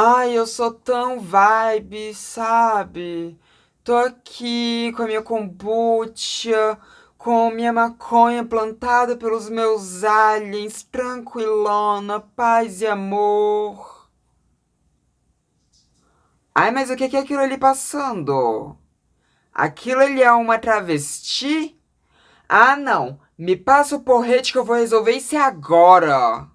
Ai, eu sou tão vibe, sabe? Tô aqui com a minha kombucha, com minha maconha plantada pelos meus aliens, tranquilona, paz e amor. Ai, mas o que é aquilo ali passando? Aquilo ali é uma travesti? Ah, não. Me passa o porrete que eu vou resolver isso agora.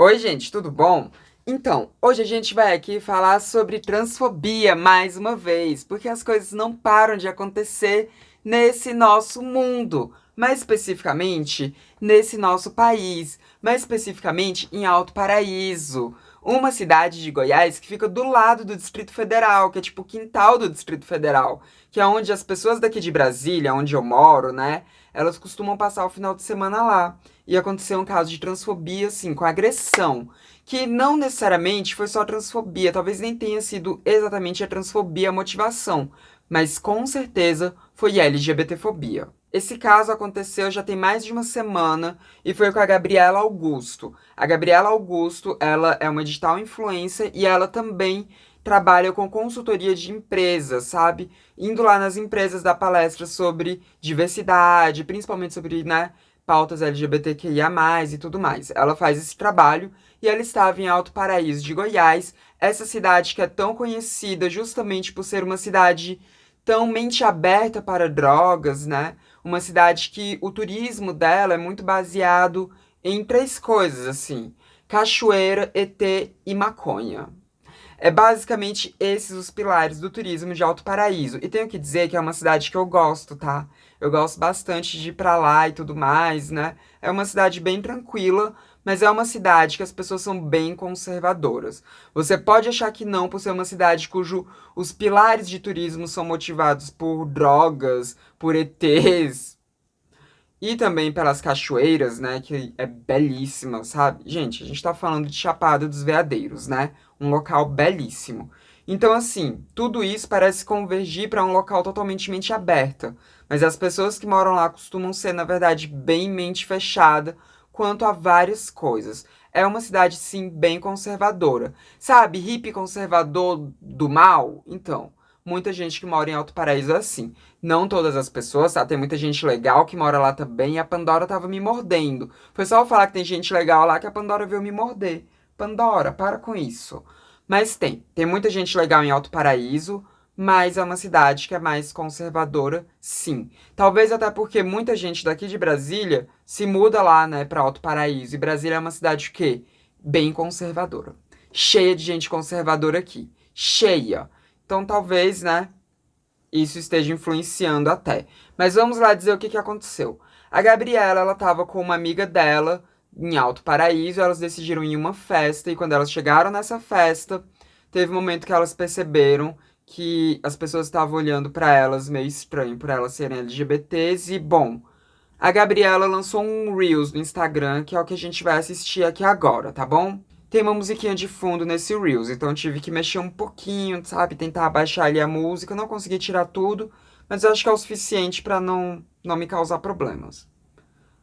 Oi, gente, tudo bom? Então, hoje a gente vai aqui falar sobre transfobia mais uma vez, porque as coisas não param de acontecer nesse nosso mundo, mais especificamente nesse nosso país, mais especificamente em Alto Paraíso, uma cidade de Goiás que fica do lado do Distrito Federal, que é tipo o quintal do Distrito Federal, que é onde as pessoas daqui de Brasília, onde eu moro, né, elas costumam passar o final de semana lá. E aconteceu um caso de transfobia, assim, com agressão. Que não necessariamente foi só transfobia, talvez nem tenha sido exatamente a transfobia a motivação, mas com certeza foi LGBTfobia. Esse caso aconteceu já tem mais de uma semana e foi com a Gabriela Augusto. A Gabriela Augusto, ela é uma digital influencer e ela também trabalha com consultoria de empresas, sabe? Indo lá nas empresas dar palestras sobre diversidade, principalmente sobre, né, pautas LGBTQIA+, e tudo mais. Ela faz esse trabalho e ela estava em Alto Paraíso de Goiás, essa cidade que é tão conhecida justamente por ser uma cidade tão mente aberta para drogas, né? Uma cidade que o turismo dela é muito baseado em três coisas, assim: cachoeira, ET e maconha. É basicamente esses os pilares do turismo de Alto Paraíso. E tenho que dizer que é uma cidade que eu gosto, tá? Eu gosto bastante de ir pra lá e tudo mais, né? É uma cidade bem tranquila, mas é uma cidade que as pessoas são bem conservadoras. Você pode achar que não, por ser uma cidade cujo os pilares de turismo são motivados por drogas, por ETs, e também pelas cachoeiras, né? Que é belíssima, sabe? Gente, a gente tá falando de Chapada dos Veadeiros, né? Um local belíssimo. Então, assim, tudo isso parece convergir para um local totalmente mente aberta. Mas as pessoas que moram lá costumam ser, na verdade, bem mente fechada quanto a várias coisas. É uma cidade, sim, bem conservadora. Sabe, hippie conservador do mal? Então, muita gente que mora em Alto Paraíso é assim. Não todas as pessoas, tá? Tem muita gente legal que mora lá também e a Pandora tava me mordendo. Foi só eu falar que tem gente legal lá que a Pandora veio me morder. Pandora, para com isso. Mas tem muita gente legal em Alto Paraíso, mas é uma cidade que é mais conservadora, sim. Talvez até porque muita gente daqui de Brasília se muda lá, né, pra Alto Paraíso. E Brasília é uma cidade o quê? Bem conservadora. Cheia de gente conservadora aqui. Cheia. Então talvez, né, isso esteja influenciando até. Mas vamos lá dizer o que aconteceu. A Gabriela, ela tava com uma amiga dela em Alto Paraíso, elas decidiram ir em uma festa, e quando elas chegaram nessa festa, teve um momento que elas perceberam que as pessoas estavam olhando pra elas meio estranho por elas serem LGBTs, e bom, a Gabriela lançou um Reels no Instagram, que é o que a gente vai assistir aqui agora, tá bom? Tem uma musiquinha de fundo nesse Reels, então eu tive que mexer um pouquinho, sabe? Tentar abaixar ali a música. Eu não consegui tirar tudo, mas eu acho que é o suficiente pra não me causar problemas.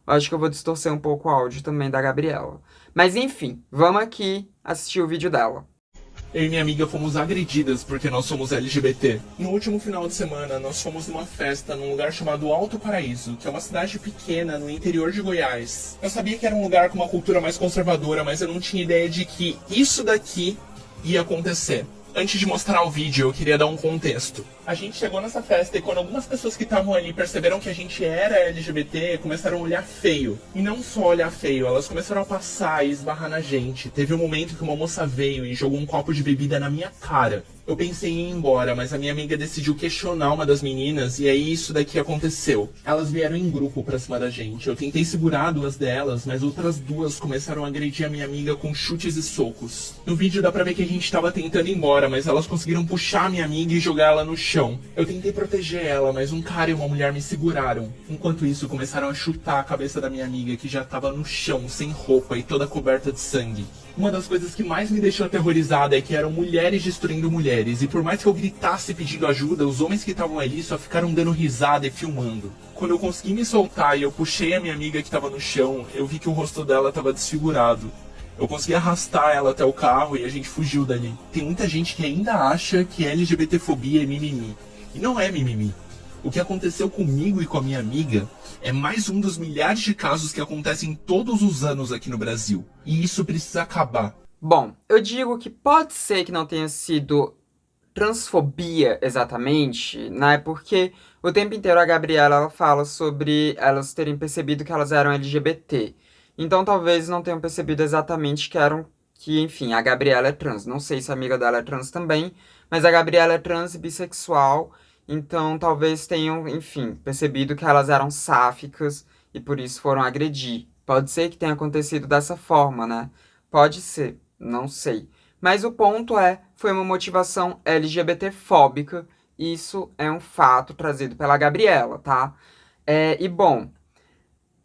Eu acho que eu vou distorcer um pouco o áudio também da Gabriela. Mas enfim, vamos aqui assistir o vídeo dela. Eu e minha amiga fomos agredidas porque nós somos LGBT. No último final de semana, nós fomos numa festa num lugar chamado Alto Paraíso, que é uma cidade pequena no interior de Goiás. Eu sabia que era um lugar com uma cultura mais conservadora, mas eu não tinha ideia de que isso daqui ia acontecer. Antes de mostrar o vídeo, eu queria dar um contexto. A gente chegou nessa festa e quando algumas pessoas que estavam ali perceberam que a gente era LGBT, começaram a olhar feio. E não só olhar feio, elas começaram a passar e esbarrar na gente. Teve um momento que uma moça veio e jogou um copo de bebida na minha cara. Eu pensei em ir embora, mas a minha amiga decidiu questionar uma das meninas e aí isso daqui aconteceu. Elas vieram em grupo pra cima da gente. Eu tentei segurar duas delas, mas outras duas começaram a agredir a minha amiga com chutes e socos. No vídeo dá pra ver que a gente tava tentando ir embora, mas elas conseguiram puxar a minha amiga e jogar ela no chão. Eu tentei proteger ela, mas um cara e uma mulher me seguraram. Enquanto isso, começaram a chutar a cabeça da minha amiga, que já tava no chão, sem roupa e toda coberta de sangue. Uma das coisas que mais me deixou aterrorizada é que eram mulheres destruindo mulheres, e por mais que eu gritasse pedindo ajuda, os homens que estavam ali só ficaram dando risada e filmando. Quando eu consegui me soltar e eu puxei a minha amiga que estava no chão, eu vi que o rosto dela estava desfigurado. Eu consegui arrastar ela até o carro e a gente fugiu dali. Tem muita gente que ainda acha que LGBTfobia é mimimi. E não é mimimi. O que aconteceu comigo e com a minha amiga é mais um dos milhares de casos que acontecem todos os anos aqui no Brasil. E isso precisa acabar. Bom, eu digo que pode ser que não tenha sido transfobia exatamente, né? Porque o tempo inteiro a Gabriela ela fala sobre elas terem percebido que elas eram LGBT. Então talvez não tenham percebido exatamente que, enfim, a Gabriela é trans. Não sei se a amiga dela é trans também, mas a Gabriela é trans e bissexual. Então talvez tenham, enfim, percebido que elas eram sáficas e por isso foram agredir. Pode ser que tenha acontecido dessa forma, né? Pode ser, não sei. Mas o ponto é, foi uma motivação LGBT-fóbica. Isso é um fato trazido pela Gabriela, tá? E bom,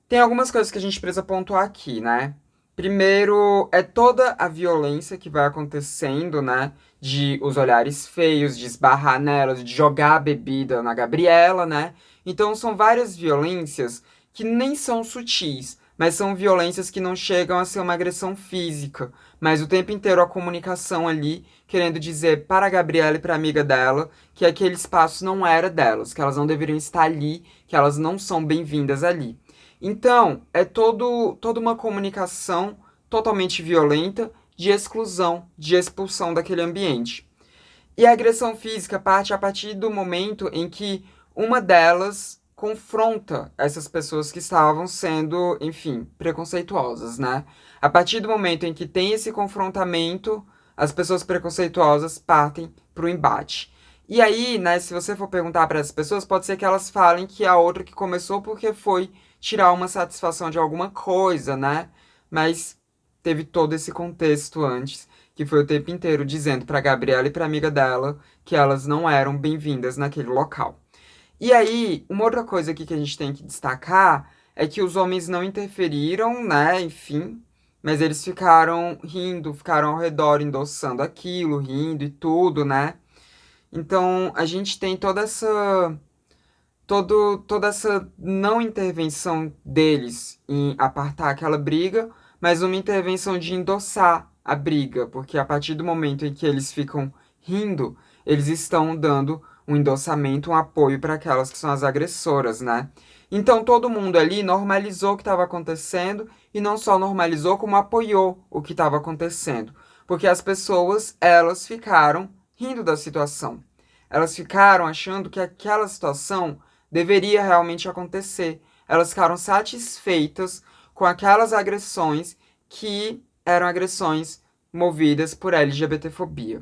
tem algumas coisas que a gente precisa pontuar aqui, né? Primeiro, é toda a violência que vai acontecendo, né? De os olhares feios, de esbarrar nelas, de jogar a bebida na Gabriela, né? Então, são várias violências que nem são sutis, mas são violências que não chegam a ser uma agressão física. Mas o tempo inteiro a comunicação ali, querendo dizer para a Gabriela e para a amiga dela que aquele espaço não era delas, que elas não deveriam estar ali, que elas não são bem-vindas ali. Então, é toda uma comunicação totalmente violenta de exclusão, de expulsão daquele ambiente. E a agressão física parte a partir do momento em que uma delas confronta essas pessoas que estavam sendo, enfim, preconceituosas, né? A partir do momento em que tem esse confrontamento, as pessoas preconceituosas partem para o embate. E aí, né, se você for perguntar para essas pessoas, pode ser que elas falem que a outra que começou porque foi tirar uma satisfação de alguma coisa, né? Mas teve todo esse contexto antes, que foi o tempo inteiro dizendo para Gabriela e para amiga dela que elas não eram bem-vindas naquele local. E aí, uma outra coisa aqui que a gente tem que destacar é que os homens não interferiram, né? Enfim, mas eles ficaram rindo, ficaram ao redor endossando aquilo, rindo e tudo, né? Então, a gente tem toda essa não intervenção deles em apartar aquela briga, mas uma intervenção de endossar a briga, porque a partir do momento em que eles ficam rindo, eles estão dando um endossamento, um apoio para aquelas que são as agressoras, né? Então todo mundo ali normalizou o que estava acontecendo e não só normalizou, como apoiou o que estava acontecendo, porque as pessoas, elas ficaram rindo da situação. Elas ficaram achando que aquela situação deveria realmente acontecer. Elas ficaram satisfeitas com aquelas agressões que eram agressões movidas por LGBTfobia.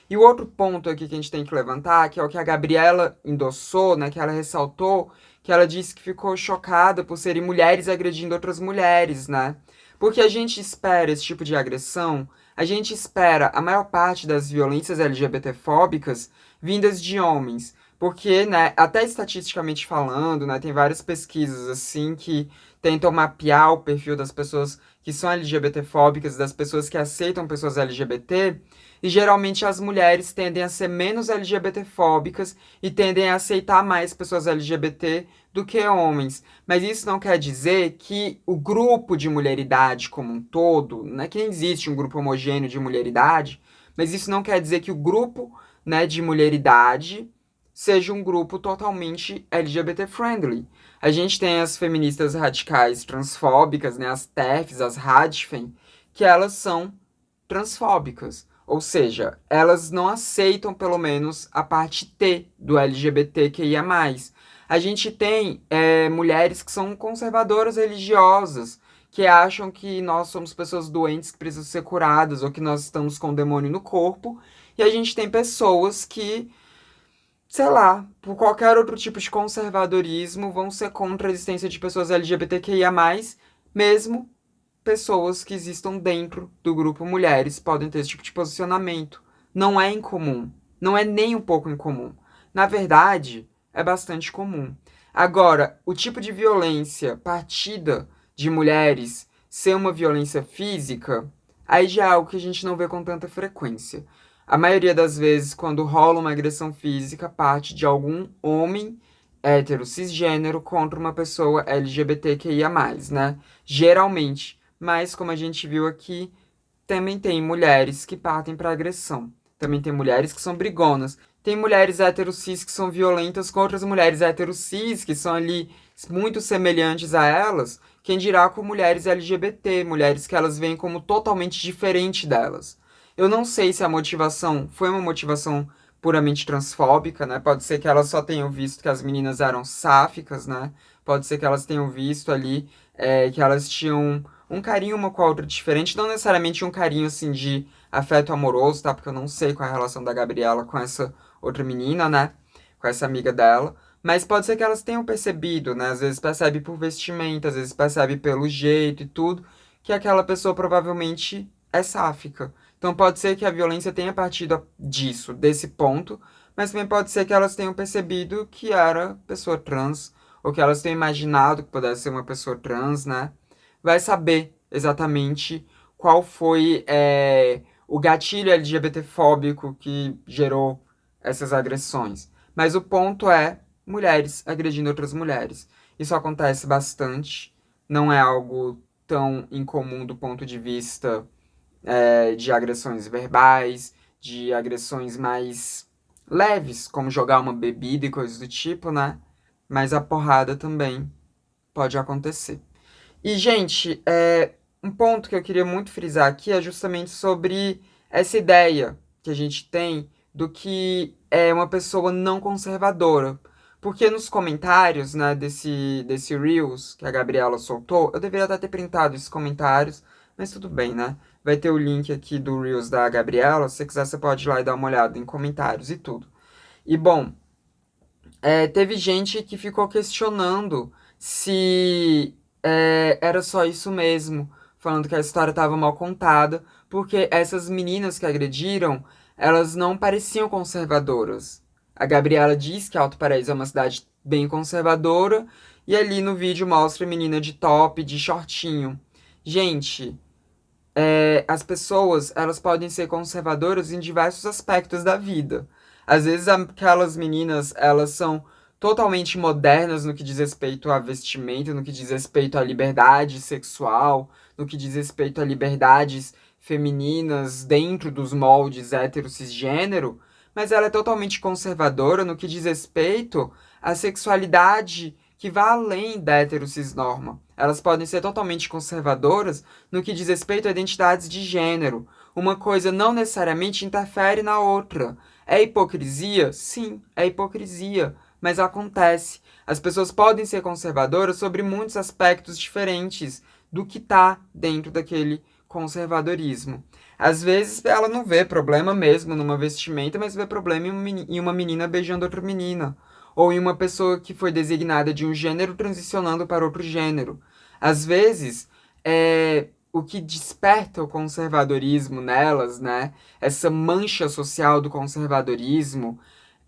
E o outro ponto aqui que a gente tem que levantar, que é o que a Gabriela endossou, né, que ela ressaltou, que ela disse que ficou chocada por serem mulheres agredindo outras mulheres, né? Porque a gente espera esse tipo de agressão, a gente espera a maior parte das violências LGBTfóbicas vindas de homens. Porque, né, até estatisticamente falando, né, tem várias pesquisas assim que tentam mapear o perfil das pessoas que são LGBTfóbicas, das pessoas que aceitam pessoas LGBT, e geralmente as mulheres tendem a ser menos LGBTfóbicas e tendem a aceitar mais pessoas LGBT do que homens. Mas isso não quer dizer que o grupo de mulheridade como um todo, não é que nem existe um grupo homogêneo de mulheridade, mas isso não quer dizer que o grupo, né, de mulheridade seja um grupo totalmente LGBT friendly. A gente tem as feministas radicais transfóbicas, né, as TERFs, as Radfen, que elas são transfóbicas. Ou seja, elas não aceitam, pelo menos, a parte T do LGBTQIA+. A gente tem mulheres que são conservadoras religiosas, que acham que nós somos pessoas doentes que precisam ser curadas, ou que nós estamos com o demônio no corpo. E a gente tem pessoas que, sei lá, por qualquer outro tipo de conservadorismo, vão ser contra a existência de pessoas LGBTQIA+, mesmo pessoas que existam dentro do grupo mulheres podem ter esse tipo de posicionamento. Não é incomum. Não é nem um pouco incomum. Na verdade, é bastante comum. Agora, o tipo de violência partida de mulheres ser uma violência física, aí já é algo que a gente não vê com tanta frequência. A maioria das vezes, quando rola uma agressão física, parte de algum homem hétero cisgênero contra uma pessoa LGBTQIA+, né? Geralmente. Mas, como a gente viu aqui, também tem mulheres que partem para agressão. Também tem mulheres que são brigonas. Tem mulheres hétero cis que são violentas com outras mulheres hétero cis que são ali muito semelhantes a elas. Quem dirá com mulheres LGBT, mulheres que elas veem como totalmente diferente delas. Eu não sei se a motivação foi uma motivação puramente transfóbica, né? Pode ser que elas só tenham visto que as meninas eram sáficas, né? Pode ser que elas tenham visto ali que elas tinham um carinho uma com a outra diferente, não necessariamente um carinho assim de afeto amoroso, tá? Porque eu não sei qual é a relação da Gabriela com essa outra menina, né? Com essa amiga dela. Mas pode ser que elas tenham percebido, né? Às vezes percebe por vestimenta, às vezes percebe pelo jeito e tudo, que aquela pessoa provavelmente é sáfica. Então pode ser que a violência tenha partido disso, desse ponto, mas também pode ser que elas tenham percebido que era pessoa trans, ou que elas tenham imaginado que pudesse ser uma pessoa trans, né? Vai saber exatamente qual foi o gatilho LGBT-fóbico que gerou essas agressões. Mas o ponto é mulheres agredindo outras mulheres. Isso acontece bastante, não é algo tão incomum do ponto de vista de agressões verbais, de agressões mais leves, como jogar uma bebida e coisas do tipo, né? Mas a porrada também pode acontecer. E, gente, um ponto que eu queria muito frisar aqui é justamente sobre essa ideia que a gente tem do que é uma pessoa não conservadora. Porque nos comentários, né, desse Reels que a Gabriela soltou, eu deveria até ter printado esses comentários, mas tudo bem, né? Vai ter o link aqui do Reels da Gabriela, se você quiser você pode ir lá e dar uma olhada em comentários e tudo. E, bom, teve gente que ficou questionando se era só isso mesmo, falando que a história estava mal contada, porque essas meninas que agrediram, elas não pareciam conservadoras. A Gabriela diz que Alto Paraíso é uma cidade bem conservadora, e ali no vídeo mostra a menina de top, de shortinho. Gente, as pessoas, elas podem ser conservadoras em diversos aspectos da vida. Às vezes aquelas meninas, elas são totalmente modernas no que diz respeito à vestimenta, no que diz respeito à liberdade sexual, no que diz respeito a liberdades femininas dentro dos moldes hétero cisgênero, mas ela é totalmente conservadora no que diz respeito à sexualidade que vai além da hétero cisnorma. Elas podem ser totalmente conservadoras no que diz respeito a identidades de gênero. Uma coisa não necessariamente interfere na outra. É hipocrisia? Sim, é hipocrisia. Mas acontece. As pessoas podem ser conservadoras sobre muitos aspectos diferentes do que está dentro daquele conservadorismo. Às vezes ela não vê problema mesmo numa vestimenta, mas vê problema em uma menina beijando outra menina. Ou em uma pessoa que foi designada de um gênero transicionando para outro gênero. Às vezes, o que desperta o conservadorismo nelas, né? Essa mancha social do conservadorismo,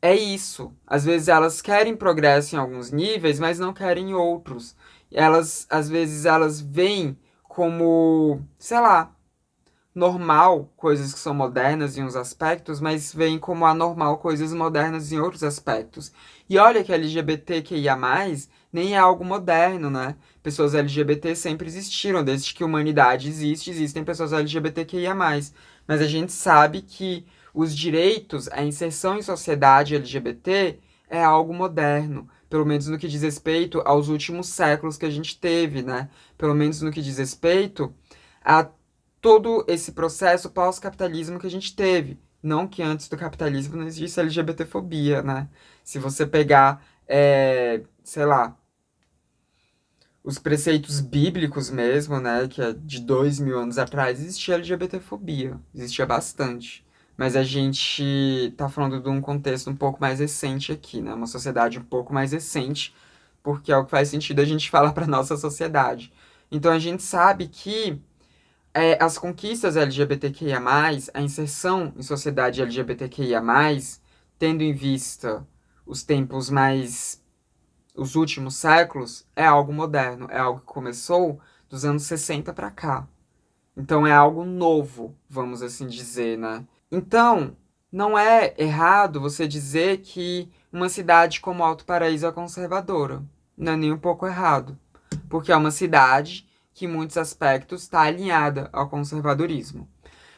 é isso. Às vezes elas querem progresso em alguns níveis, mas não querem em outros. Elas, às vezes, elas veem como, sei lá, normal coisas que são modernas em uns aspectos, mas veem como anormal coisas modernas em outros aspectos. E olha que LGBTQIA+, nem é algo moderno, né? Pessoas LGBT sempre existiram, desde que a humanidade existe, existem pessoas LGBTQIA+. Mas a gente sabe que os direitos, a inserção em sociedade LGBT é algo moderno, pelo menos no que diz respeito aos últimos séculos que a gente teve, né? Pelo menos no que diz respeito a todo esse processo pós-capitalismo que a gente teve. Não que antes do capitalismo não existisse LGBTfobia, né? Se você pegar, sei lá, os preceitos bíblicos mesmo, né? Que é de 2000 anos atrás, existia LGBTfobia. Existia bastante. Mas a gente tá falando de um contexto um pouco mais recente aqui, né? Uma sociedade um pouco mais recente, porque é o que faz sentido a gente falar para nossa sociedade. Então a gente sabe que as conquistas LGBTQIA+, a inserção em sociedade LGBTQIA+, tendo em vista os tempos mais, os últimos séculos, é algo moderno, é algo que começou dos anos 60 para cá. Então é algo novo, vamos assim dizer, né? Então, não é errado você dizer que uma cidade como Alto Paraíso é conservadora. Não é nem um pouco errado. Porque é uma cidade que, em muitos aspectos, está alinhada ao conservadorismo.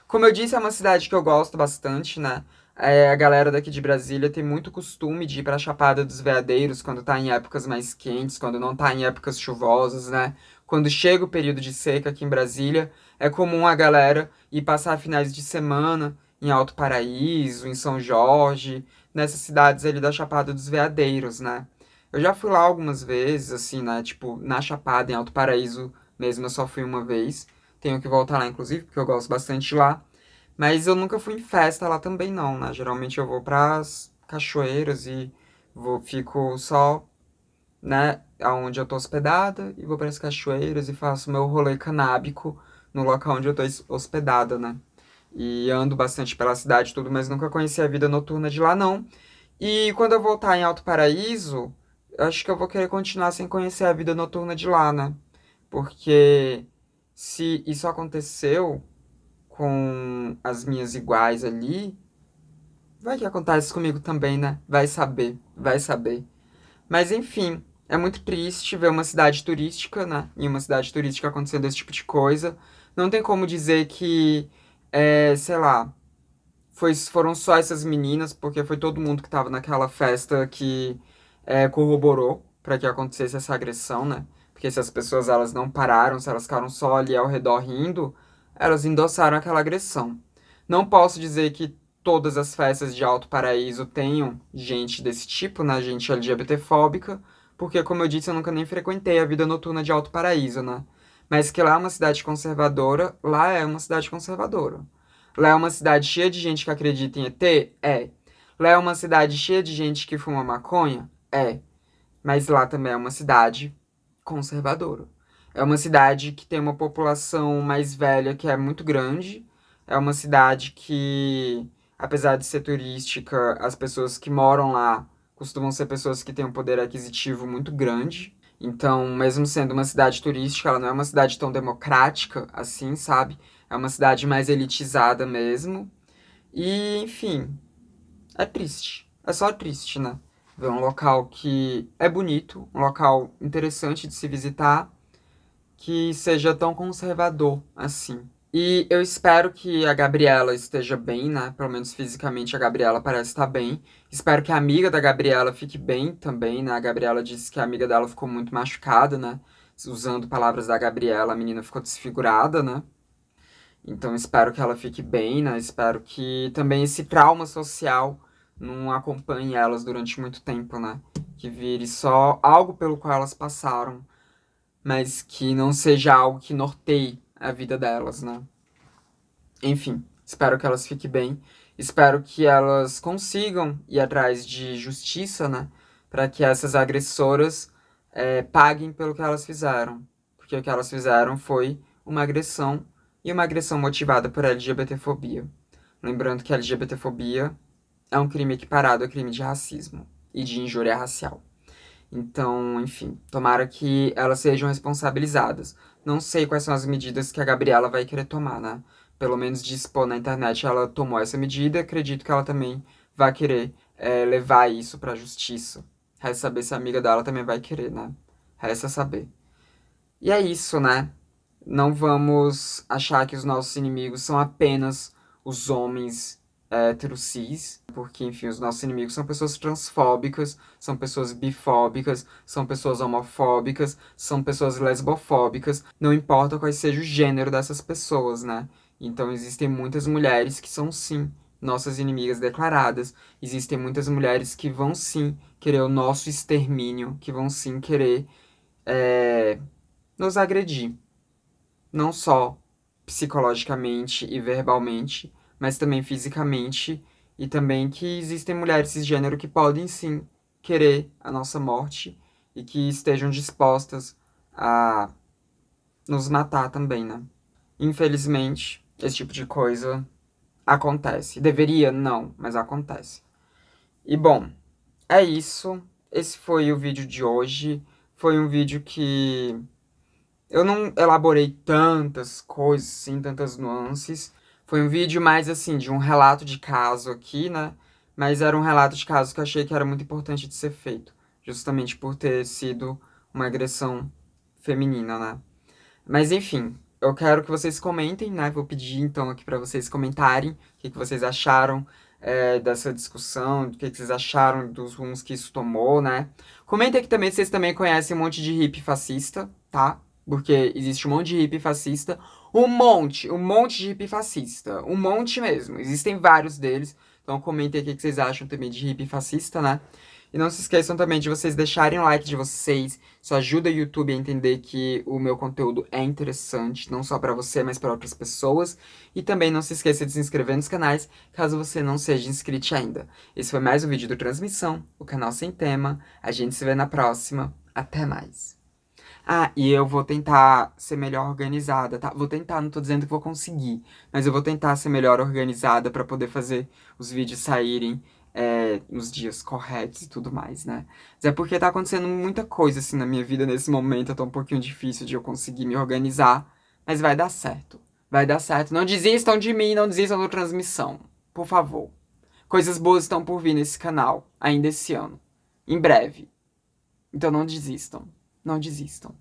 Como eu disse, é uma cidade que eu gosto bastante, né? A galera daqui de Brasília tem muito costume de ir pra Chapada dos Veadeiros quando tá em épocas mais quentes, quando não tá em épocas chuvosas, né? Quando chega o período de seca aqui em Brasília, é comum a galera ir passar finais de semana em Alto Paraíso, em São Jorge, nessas cidades ali da Chapada dos Veadeiros, né? Eu já fui lá algumas vezes, assim, né? Tipo, na Chapada, em Alto Paraíso mesmo, eu só fui uma vez. Tenho que voltar lá, inclusive, porque eu gosto bastante de lá. Mas eu nunca fui em festa lá também, não, né? Geralmente eu vou pras cachoeiras e fico só, né, aonde eu tô hospedada e vou pras cachoeiras e faço meu rolê canábico no local onde eu tô hospedada, né? E ando bastante pela cidade e tudo, mas nunca conheci a vida noturna de lá, não. E quando eu voltar em Alto Paraíso, eu acho que eu vou querer continuar sem conhecer a vida noturna de lá, né? Porque se isso aconteceu com as minhas iguais ali, vai que acontece comigo também, né? Vai saber, vai saber. Mas enfim, é muito triste ver uma cidade turística, né? Em uma cidade turística acontecendo esse tipo de coisa. Não tem como dizer que, sei lá, foram só essas meninas, porque foi todo mundo que tava naquela festa que corroborou para que acontecesse essa agressão, né? Porque se as pessoas elas não pararam, se elas ficaram só ali ao redor rindo, elas endossaram aquela agressão. Não posso dizer que todas as festas de Alto Paraíso tenham gente desse tipo, né? Gente LGBTfóbica, porque, como eu disse, eu nunca nem frequentei a vida noturna de Alto Paraíso, né? Mas que lá é uma cidade conservadora, lá é uma cidade conservadora. Lá é uma cidade cheia de gente que acredita em ET? É. Lá é uma cidade cheia de gente que fuma maconha? É. Mas lá também é uma cidade conservadora. É uma cidade que tem uma população mais velha que é muito grande. É uma cidade que, apesar de ser turística, as pessoas que moram lá costumam ser pessoas que têm um poder aquisitivo muito grande. Então, mesmo sendo uma cidade turística, ela não é uma cidade tão democrática assim, sabe? É uma cidade mais elitizada mesmo. E, enfim, é triste. É só triste, né? Ver um local que é bonito, um local interessante de se visitar, que seja tão conservador assim. E eu espero que a Gabriela esteja bem, né? Pelo menos fisicamente a Gabriela parece estar bem. Espero que a amiga da Gabriela fique bem também, né? A Gabriela disse que a amiga dela ficou muito machucada, né? Usando palavras da Gabriela, a menina ficou desfigurada, né? Então espero que ela fique bem, né? Espero que também esse trauma social não acompanhe elas durante muito tempo, né? Que vire só algo pelo qual elas passaram, mas que não seja algo que norteie a vida delas, né? Enfim, espero que elas fiquem bem. Espero que elas consigam ir atrás de justiça, né? Para que essas agressoras paguem pelo que elas fizeram. Porque o que elas fizeram foi uma agressão e uma agressão motivada por LGBTfobia. Lembrando que LGBTfobia é um crime equiparado a crime de racismo e de injúria racial. Então, enfim, tomara que elas sejam responsabilizadas. Não sei quais são as medidas que a Gabriela vai querer tomar, né? Pelo menos de expor na internet, ela tomou essa medida. Acredito que ela também vai querer levar isso pra justiça. Resta saber se a amiga dela também vai querer, né? Resta saber. E é isso, né? Não vamos achar que os nossos inimigos são apenas os homens héteros cis, porque, enfim, os nossos inimigos são pessoas transfóbicas, são pessoas bifóbicas, são pessoas homofóbicas, são pessoas lesbofóbicas, não importa qual seja o gênero dessas pessoas, né? Então existem muitas mulheres que são, sim, nossas inimigas declaradas, existem muitas mulheres que vão, sim, querer o nosso extermínio, que vão, sim, querer nos agredir não só psicologicamente e verbalmente, mas também fisicamente, e também que existem mulheres cisgênero que podem sim querer a nossa morte e que estejam dispostas a nos matar também, né? Infelizmente, esse tipo de coisa acontece. Deveria? Não, mas acontece. E bom, é isso. Esse foi o vídeo de hoje. Foi um vídeo que Eu não elaborei tantas coisas, assim, tantas nuances. Foi um vídeo mais, assim, de um relato de caso aqui, né? Mas era um relato de caso que eu achei que era muito importante de ser feito. Justamente por ter sido uma agressão feminina, né? Mas enfim, eu quero que vocês comentem, né? Vou pedir então aqui pra vocês comentarem o que vocês acharam dessa discussão, o que vocês acharam dos rumos que isso tomou, né? Comentem aqui também se vocês também conhecem um monte de hippie fascista, tá? Porque existe um monte de hippie fascista. Um monte de hippie fascista. Um monte mesmo. Existem vários deles. Então comentem aqui o que vocês acham também de hippie fascista, né? E não se esqueçam também de vocês deixarem o like de vocês. Isso ajuda o YouTube a entender que o meu conteúdo é interessante, não só pra você, mas para outras pessoas. E também não se esqueça de se inscrever nos canais, caso você não seja inscrito ainda. Esse foi mais um vídeo do Transmissão, o canal sem tema. A gente se vê na próxima. Até mais. Ah, e eu vou tentar ser melhor organizada, tá? Vou tentar, não tô dizendo que vou conseguir, mas eu vou tentar ser melhor organizada pra poder fazer os vídeos saírem nos dias corretos e tudo mais, né? Mas é porque tá acontecendo muita coisa assim na minha vida nesse momento, tá um pouquinho difícil de eu conseguir me organizar, mas vai dar certo. Vai dar certo. Não desistam de mim, não desistam da transmissão. Por favor. Coisas boas estão por vir nesse canal, ainda esse ano. Em breve. Então não desistam. Não desistam.